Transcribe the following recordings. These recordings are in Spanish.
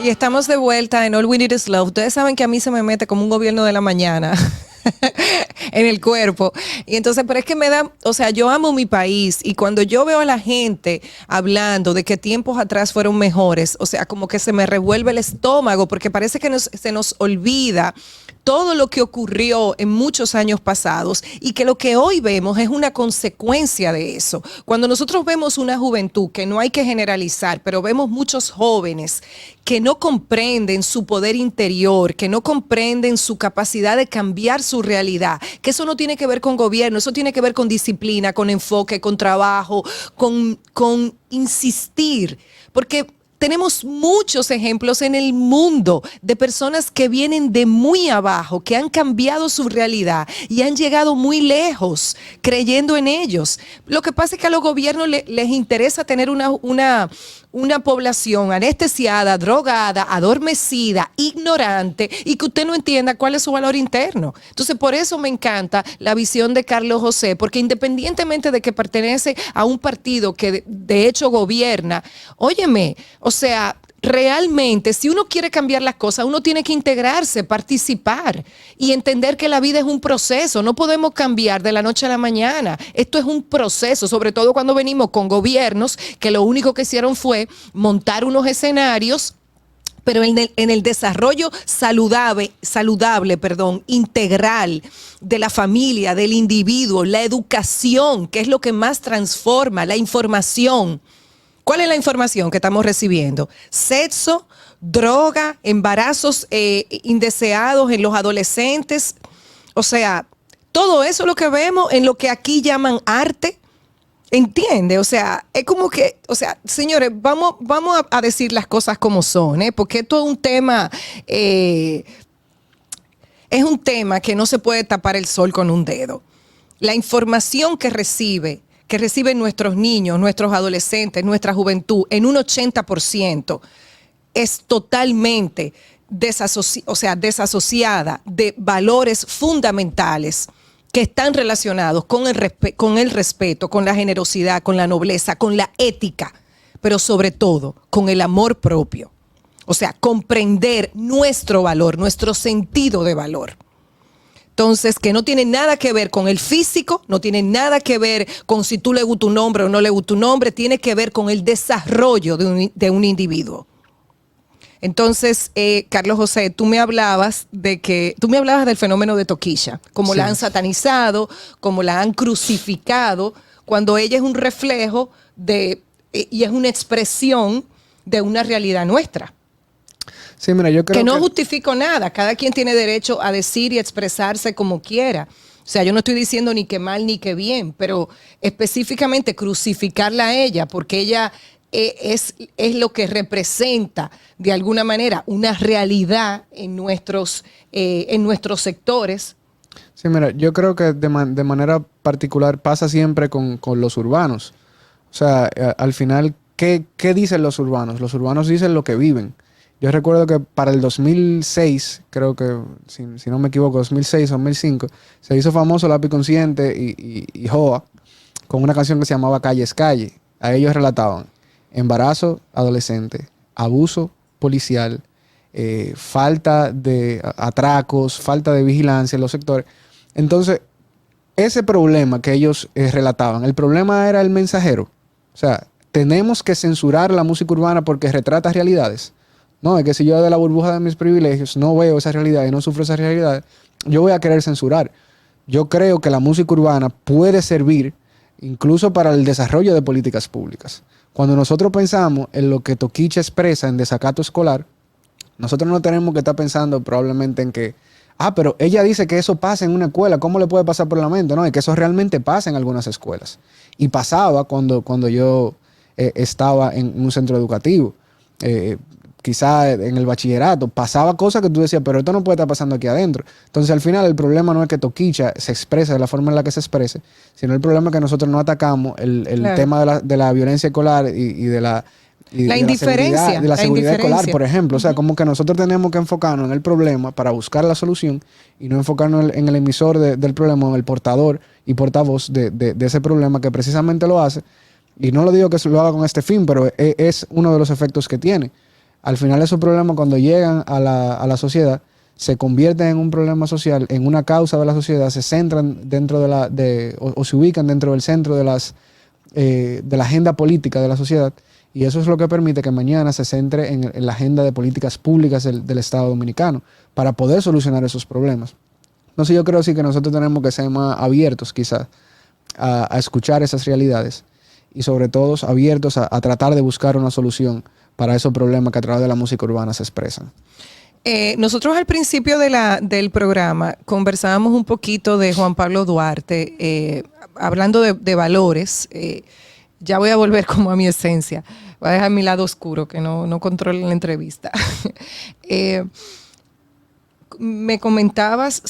Y estamos de vuelta en All We Need Is Love. Ustedes saben que a mí se me mete como un gobierno de la mañana en el cuerpo. Y entonces, pero es que me da, o sea, yo amo mi país y cuando yo veo a la gente hablando de que tiempos atrás fueron mejores, o sea, como que se me revuelve el estómago porque parece que se nos olvida todo lo que ocurrió en muchos años pasados y que lo que hoy vemos es una consecuencia de eso. Cuando nosotros vemos una juventud, que no hay que generalizar, pero vemos muchos jóvenes que no comprenden su poder interior, que no comprenden su capacidad de cambiar su realidad, que eso no tiene que ver con gobierno, eso tiene que ver con disciplina, con enfoque, con trabajo, con insistir, porque tenemos muchos ejemplos en el mundo de personas que vienen de muy abajo, que han cambiado su realidad y han llegado muy lejos creyendo en ellos. Lo que pasa es que a los gobiernos les interesa tener una población anestesiada, drogada, adormecida, ignorante y que usted no entienda cuál es su valor interno. Entonces, por eso me encanta la visión de Carlos José, porque independientemente de que pertenece a un partido que de hecho gobierna, óyeme, o sea, realmente, si uno quiere cambiar las cosas, uno tiene que integrarse, participar y entender que la vida es un proceso. No podemos cambiar de la noche a la mañana. Esto es un proceso, sobre todo cuando venimos con gobiernos que lo único que hicieron fue montar unos escenarios, pero en el desarrollo saludable, integral de la familia, del individuo, la educación, que es lo que más transforma, la información. ¿Cuál es la información que estamos recibiendo? Sexo, droga, embarazos indeseados en los adolescentes. O sea, todo eso es lo que vemos en lo que aquí llaman arte. ¿Entiende? O sea, es como que, o sea, señores, vamos a decir las cosas como son, ¿eh? Porque esto es un tema que no se puede tapar el sol con un dedo. La información que reciben nuestros niños, nuestros adolescentes, nuestra juventud, en un 80%, es totalmente desasociada de valores fundamentales que están relacionados con el respeto, con la generosidad, con la nobleza, con la ética, pero sobre todo con el amor propio. O sea, comprender nuestro valor, nuestro sentido de valor. Entonces, que no tiene nada que ver con el físico, no tiene nada que ver con si tú le gusta un hombre o no le gusta un hombre, tiene que ver con el desarrollo de un individuo. Entonces, Carlos José, tú me hablabas del fenómeno de Toquilla, como sí, la han satanizado, como la han crucificado, cuando ella es un reflejo y es una expresión de una realidad nuestra. Sí, mira, yo creo que no justifico nada, cada quien tiene derecho a decir y expresarse como quiera. O sea, yo no estoy diciendo ni que mal ni que bien, pero específicamente crucificarla a ella, porque ella es lo que representa de alguna manera una realidad en nuestros sectores. Sí, mira, yo creo que de manera particular pasa siempre con los urbanos. O sea, al final, ¿qué dicen los urbanos? Los urbanos dicen lo que viven. Yo recuerdo que para el 2006, creo que, si no me equivoco, 2006 o 2005, se hizo famoso Lápiz Consciente y Joa con una canción que se llamaba Calle es Calle. A ellos relataban embarazo adolescente, abuso policial, falta de atracos, falta de vigilancia en los sectores. Entonces, ese problema que ellos relataban, el problema era el mensajero. O sea, tenemos que censurar la música urbana porque retrata realidades. No, es que si yo de la burbuja de mis privilegios no veo esa realidad y no sufro esa realidad, yo voy a querer censurar. Yo creo que la música urbana puede servir incluso para el desarrollo de políticas públicas. Cuando nosotros pensamos en lo que Toquicha expresa en Desacato Escolar, nosotros no tenemos que estar pensando probablemente en que, pero ella dice que eso pasa en una escuela, ¿cómo le puede pasar por la mente? No, es que eso realmente pasa en algunas escuelas. Y pasaba cuando yo estaba en un centro educativo. Quizá en el bachillerato, pasaba cosas que tú decías, pero esto no puede estar pasando aquí adentro. Entonces, al final, el problema no es que Toquicha se exprese de la forma en la que se exprese, sino el problema es que nosotros no atacamos el claro, tema de la violencia escolar y de la indiferencia. De la seguridad escolar, por ejemplo. O sea, como que nosotros tenemos que enfocarnos en el problema para buscar la solución y no enfocarnos en el emisor del problema, en el portador y portavoz de ese problema que precisamente lo hace. Y no lo digo que lo haga con este fin, pero es uno de los efectos que tiene. Al final esos problemas cuando llegan a la sociedad se convierten en un problema social, en una causa de la sociedad, se centran dentro o se ubican dentro del centro de la agenda política de la sociedad, y eso es lo que permite que mañana se centre en la agenda de políticas públicas del Estado Dominicano para poder solucionar esos problemas. Entonces yo creo sí que nosotros tenemos que ser más abiertos quizás a escuchar esas realidades y sobre todo abiertos a tratar de buscar una solución para esos problemas que a través de la música urbana se expresan. Nosotros al principio del programa conversábamos un poquito de Juan Pablo Duarte, hablando de valores. Ya voy a volver como a mi esencia. Voy a dejar mi lado oscuro, que no controle la entrevista. Me comentabas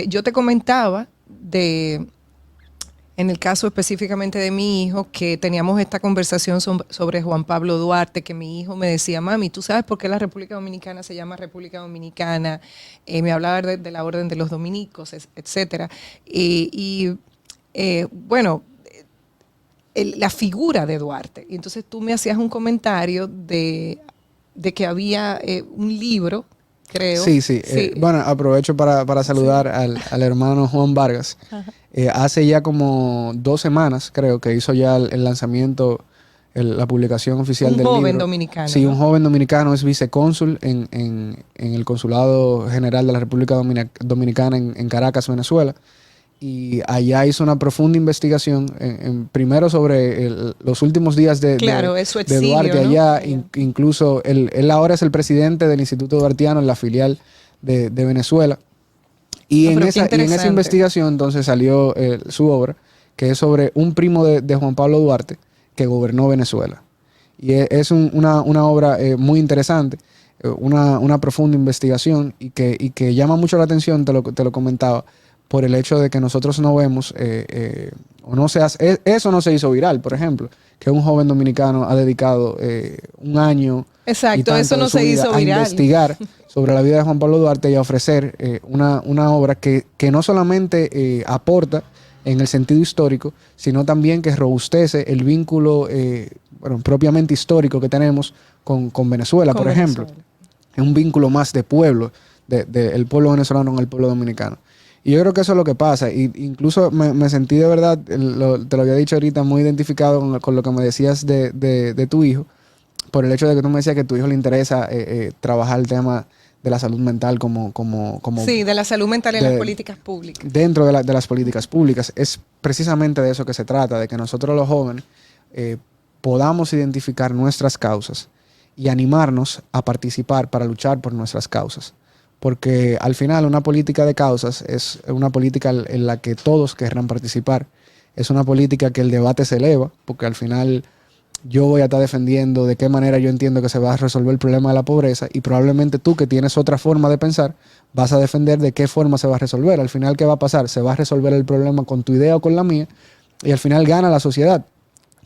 yo te comentaba en el caso específicamente de mi hijo, que teníamos esta conversación sobre Juan Pablo Duarte, que mi hijo me decía, mami, ¿tú sabes por qué la República Dominicana se llama República Dominicana? Me hablaba de la Orden de los Dominicos, etcétera. Bueno, la figura de Duarte. Y entonces tú me hacías un comentario de que había un libro, creo. Sí. Bueno, aprovecho para saludar al hermano Juan Vargas. Hace ya como 2 semanas, creo, que hizo ya el lanzamiento, la publicación oficial del libro. Un joven dominicano. Sí, ¿no? Un joven dominicano, es vicecónsul en el Consulado General de la República Dominicana en Caracas, Venezuela. Y allá hizo una profunda investigación, primero sobre los últimos días de exilio, Duarte ¿no? allá. Incluso él ahora es el presidente del Instituto Duartiano en la filial de Venezuela. Y en esa investigación entonces salió su obra, que es sobre un primo de Juan Pablo Duarte que gobernó Venezuela. Y es una obra muy interesante, una profunda investigación y que llama mucho la atención, te lo comentaba, por el hecho de que nosotros no vemos, eso no se hizo viral, por ejemplo, que un joven dominicano ha dedicado un año. Exacto, eso no se hizo viral. A investigar sobre la vida de Juan Pablo Duarte y a ofrecer una obra que no solamente aporta en el sentido histórico, sino también que robustece el vínculo propiamente histórico que tenemos con Venezuela, por ejemplo. Es un vínculo más de pueblo, del pueblo venezolano con el pueblo dominicano. Y yo creo que eso es lo que pasa. Y incluso me sentí de verdad, te lo había dicho ahorita, muy identificado con lo que me decías de tu hijo, por el hecho de que tú me decías que a tu hijo le interesa trabajar el tema de la salud mental como sí, de la salud mental en las políticas públicas. Dentro de las políticas públicas. Es precisamente de eso que se trata, de que nosotros los jóvenes podamos identificar nuestras causas y animarnos a participar para luchar por nuestras causas. Porque al final una política de causas es una política en la que todos querrán participar. Es una política que el debate se eleva, porque al final yo voy a estar defendiendo de qué manera yo entiendo que se va a resolver el problema de la pobreza, y probablemente tú, que tienes otra forma de pensar, vas a defender de qué forma se va a resolver. Al final, ¿qué va a pasar? Se va a resolver el problema con tu idea o con la mía, y al final gana la sociedad.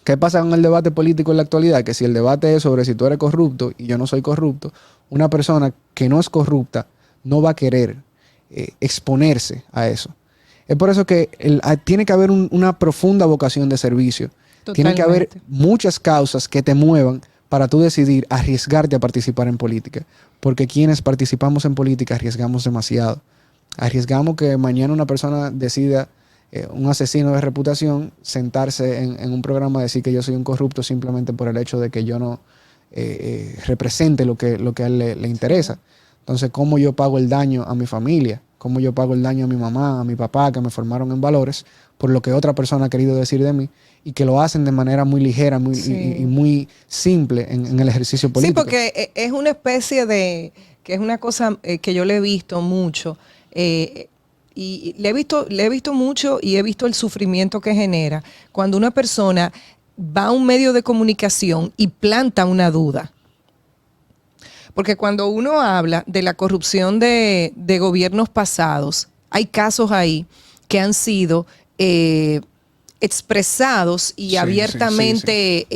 ¿Qué pasa con el debate político en la actualidad? Que si el debate es sobre si tú eres corrupto y yo no soy corrupto, una persona que no es corrupta no va a querer exponerse a eso. Es por eso que tiene que haber una profunda vocación de servicio. Totalmente. Tiene que haber muchas causas que te muevan para tú decidir arriesgarte a participar en política. Porque quienes participamos en política arriesgamos demasiado. Arriesgamos que mañana una persona decida, un asesino de reputación, sentarse en un programa a decir que yo soy un corrupto simplemente por el hecho de que yo no represente lo que a él le interesa. Entonces, ¿cómo yo pago el daño a mi familia? ¿Cómo yo pago el daño a mi mamá, a mi papá, que me formaron en valores, por lo que otra persona ha querido decir de mí, y que lo hacen de manera muy ligera y muy simple en el ejercicio político? Sí, porque es una especie que es una cosa que yo le he visto mucho, y le he visto mucho, y he visto el sufrimiento que genera cuando una persona va a un medio de comunicación y planta una duda. Porque cuando uno habla de la corrupción de gobiernos pasados, hay casos ahí que han sido expresados y abiertamente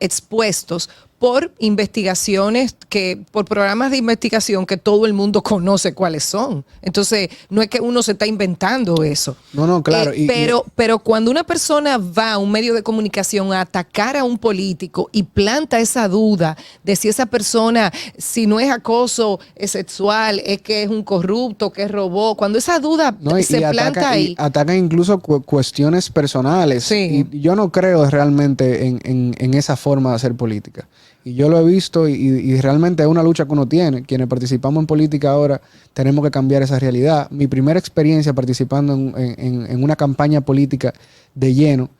expuestos por investigaciones, por programas de investigación que todo el mundo conoce cuáles son. Entonces, no es que uno se está inventando eso. No, claro. Pero cuando una persona va a un medio de comunicación a atacar a un político y planta esa duda de si esa persona, si no es acoso sexual, es que es un corrupto, que robó, cuando esa duda se planta ahí. Atacan incluso cuestiones personales. Sí. Y yo no creo realmente en esa forma de hacer política. Y yo lo he visto y realmente es una lucha que uno tiene. Quienes participamos en política ahora tenemos que cambiar esa realidad. Mi primera experiencia participando en una campaña política de lleno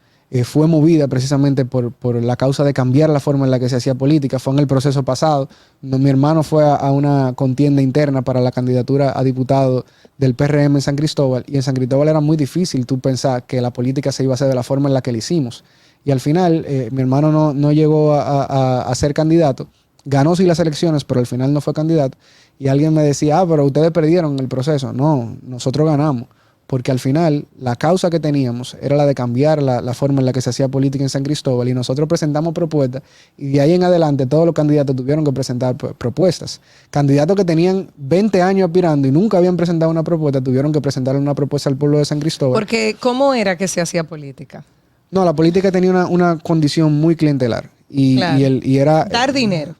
fue movida precisamente por la causa de cambiar la forma en la que se hacía política. Fue en el proceso pasado. Mi hermano fue a una contienda interna para la candidatura a diputado del PRM en San Cristóbal. Y en San Cristóbal era muy difícil tú pensar que la política se iba a hacer de la forma en la que la hicimos. Y al final, mi hermano no llegó a ser candidato. Ganó sí las elecciones, pero al final no fue candidato. Y alguien me decía, pero ustedes perdieron el proceso. No, nosotros ganamos. Porque al final, la causa que teníamos era la de cambiar la forma en la que se hacía política en San Cristóbal. Y nosotros presentamos propuestas. Y de ahí en adelante, todos los candidatos tuvieron que presentar propuestas. Candidatos que tenían 20 años aspirando y nunca habían presentado una propuesta, tuvieron que presentar una propuesta al pueblo de San Cristóbal. Porque, ¿cómo era que se hacía política? No, la política tenía una condición muy clientelar Claro. y era dar dinero,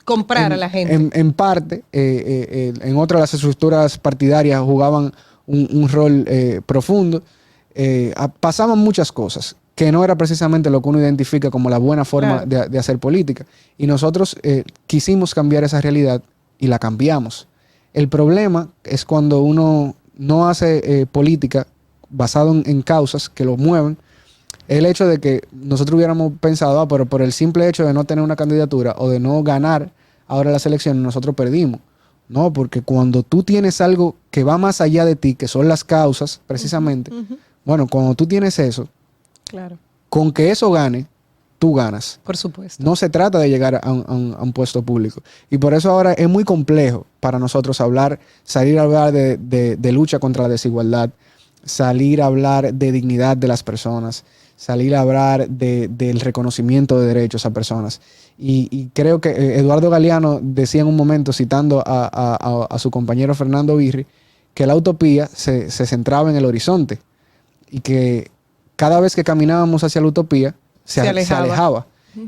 comprar a la gente. En parte, en otras las estructuras partidarias jugaban un rol profundo. Pasaban muchas cosas que no era precisamente lo que uno identifica como la buena forma de hacer política. Y nosotros quisimos cambiar esa realidad y la cambiamos. El problema es cuando uno no hace política basado en causas que lo mueven. El hecho de que nosotros hubiéramos pensado, pero por el simple hecho de no tener una candidatura o de no ganar ahora las elecciones, nosotros perdimos. No, porque cuando tú tienes algo que va más allá de ti, que son las causas, precisamente, bueno, cuando tú tienes eso, claro, con que eso gane, tú ganas. Por supuesto. No se trata de llegar a un puesto público. Y por eso ahora es muy complejo para nosotros salir a hablar de lucha contra la desigualdad, salir a hablar de dignidad de las personas, salir a hablar del reconocimiento de derechos a personas. Y creo que Eduardo Galeano decía en un momento, citando a su compañero Fernando Birri, que la utopía se centraba en el horizonte y que cada vez que caminábamos hacia la utopía se alejaba.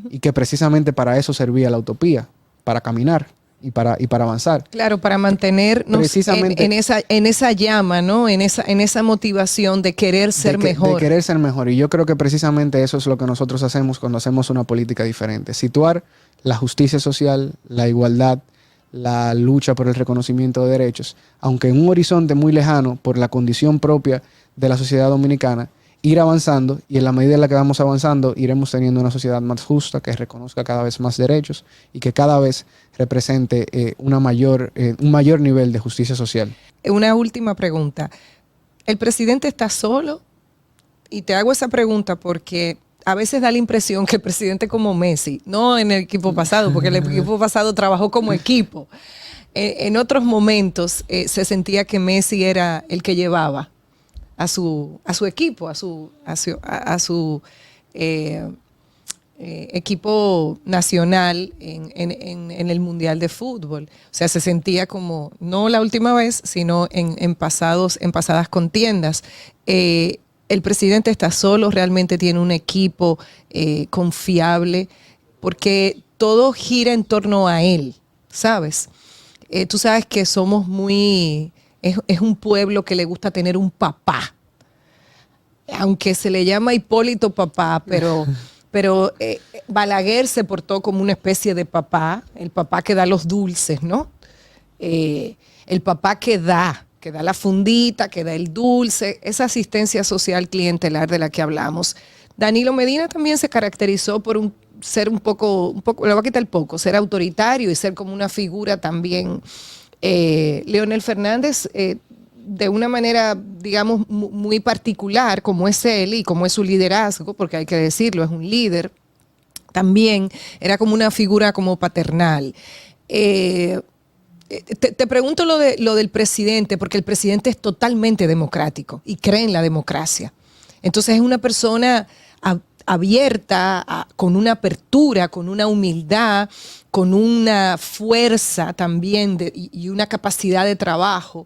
Y que precisamente para eso servía la utopía, para caminar y para avanzar. Claro, para mantenernos en esa llama, ¿no? En esa motivación de querer ser mejor. De querer ser mejor. Y yo creo que precisamente eso es lo que nosotros hacemos cuando hacemos una política diferente. Situar la justicia social, la igualdad, la lucha por el reconocimiento de derechos, aunque en un horizonte muy lejano por la condición propia de la sociedad dominicana, ir avanzando, y en la medida en la que vamos avanzando iremos teniendo una sociedad más justa, que reconozca cada vez más derechos y que cada vez represente un mayor nivel de justicia social. Una última pregunta. ¿El presidente está solo? Y te hago esa pregunta porque a veces da la impresión que el presidente como Messi, no en el equipo pasado, porque el equipo pasado trabajó como equipo. En otros momentos se sentía que Messi era el que llevaba a su equipo, a su equipo nacional en el Mundial de Fútbol. O sea, se sentía como, no la última vez, sino en pasadas contiendas. El presidente está solo, realmente tiene un equipo confiable, porque todo gira en torno a él, ¿sabes? Tú sabes que somos es un pueblo que le gusta tener un papá, aunque se le llama Hipólito papá, pero Balaguer se portó como una especie de papá, el papá que da los dulces, ¿no? El papá que da la fundita, que da el dulce, esa asistencia social clientelar de la que hablamos. Danilo Medina también se caracterizó por ser un poco, le voy a quitar el poco, ser autoritario y ser como una figura también. Leonel Fernández, de una manera, digamos, muy particular, como es él y como es su liderazgo, porque hay que decirlo, es un líder, también era como una figura como paternal. Te pregunto lo del presidente, porque el presidente es totalmente democrático y cree en la democracia. Entonces es una persona abierta, con una apertura, con una humildad, con una fuerza también y una capacidad de trabajo.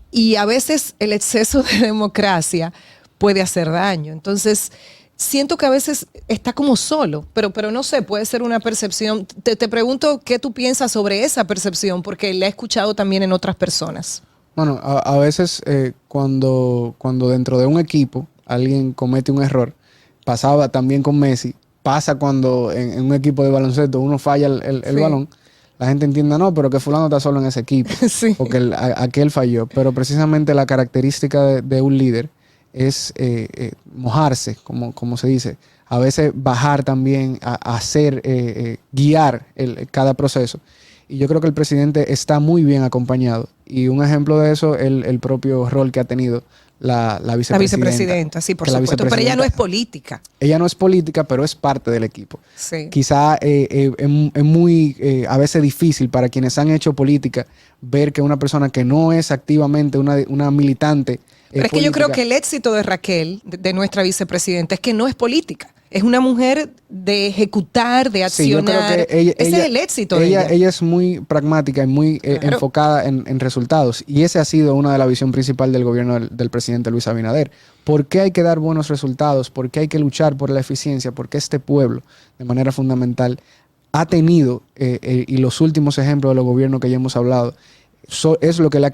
Y a veces el exceso de democracia puede hacer daño. Entonces, siento que a veces está como solo, pero no sé, puede ser una percepción. Te pregunto qué tú piensas sobre esa percepción, porque la he escuchado también en otras personas. Bueno, a veces cuando dentro de un equipo alguien comete un error, pasaba también con Messi, pasa cuando en un equipo de baloncesto uno falla el Sí. balón, la gente entiende, no, pero que fulano está solo en ese equipo, Sí. porque aquel falló. Pero precisamente la característica de un líder es mojarse, como se dice. A veces bajar también, a hacer, guiar cada proceso. Y yo creo que el presidente está muy bien acompañado. Y un ejemplo de eso, el propio rol que ha tenido la vicepresidenta. La vicepresidenta, sí, por Que la supuesto. Pero ella no es vicepresidenta- política. Ella no es política, pero es parte del equipo. Sí. Quizá es muy a veces difícil para quienes han hecho política ver que una persona que no es activamente una militante Pero es que yo creo política. que el éxito de Raquel, de nuestra vicepresidenta, es que no es política. Es una mujer de ejecutar, de Sí, yo creo accionar. que Ese es el éxito de ella. Ella es muy pragmática y muy Claro. enfocada en resultados. Y esa ha sido una de las visiones principales del gobierno del presidente Luis Abinader. ¿Por qué hay que dar buenos resultados? ¿Por qué hay que luchar por la eficiencia? Porque este pueblo, de manera fundamental, ha tenido, y los últimos ejemplos de los gobiernos que ya hemos hablado, es lo que le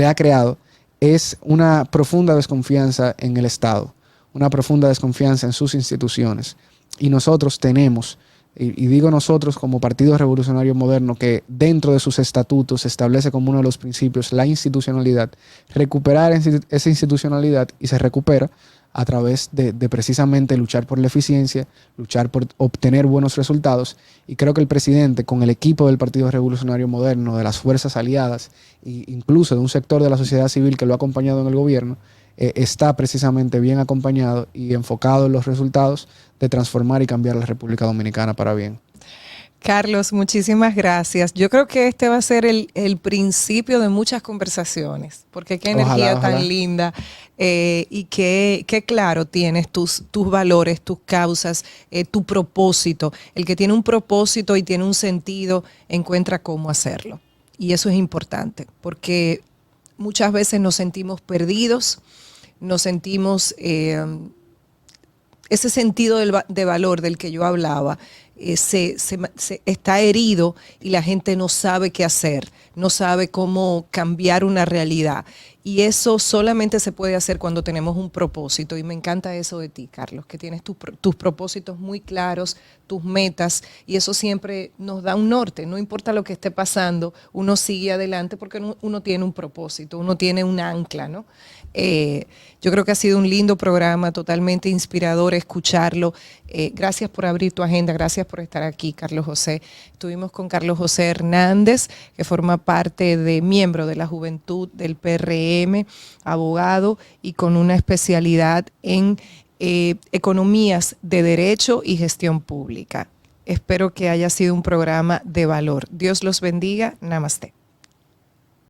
ha creado, es una profunda desconfianza en el Estado, una profunda desconfianza en sus instituciones. Y nosotros tenemos, y digo nosotros como Partido Revolucionario Moderno, que dentro de sus estatutos se establece como uno de los principios la institucionalidad, recuperar esa institucionalidad, y se recupera a través de precisamente luchar por la eficiencia, luchar por obtener buenos resultados. Y creo que el presidente, con el equipo del Partido Revolucionario Moderno, de las fuerzas aliadas e incluso de un sector de la sociedad civil que lo ha acompañado en el gobierno, está precisamente bien acompañado y enfocado en los resultados de transformar y cambiar la República Dominicana para bien. Carlos, muchísimas gracias. Yo creo que este va a ser el principio de muchas conversaciones, porque qué energía Ojalá. tan linda y qué claro tienes tus valores, tus causas, tu propósito. El que tiene un propósito y tiene un sentido encuentra cómo hacerlo. Y eso es importante, porque muchas veces nos sentimos perdidos, nos sentimos ese sentido de valor del que yo hablaba. Se está herido y la gente no sabe qué hacer, no sabe cómo cambiar una realidad. Y eso solamente se puede hacer cuando tenemos un propósito. Y me encanta eso de ti, Carlos, que tienes tus propósitos muy claros, tus metas, y eso siempre nos da un norte. No importa lo que esté pasando, uno sigue adelante porque uno tiene un propósito, uno tiene un ancla, ¿no? Yo creo que ha sido un lindo programa, totalmente inspirador escucharlo. Gracias por abrir tu agenda, gracias por estar aquí, Carlos José. Estuvimos con Carlos José Hernández, que forma parte miembro de la Juventud del PRM, abogado y con una especialidad en economías de derecho y gestión pública. Espero que haya sido un programa de valor. Dios los bendiga. Namaste.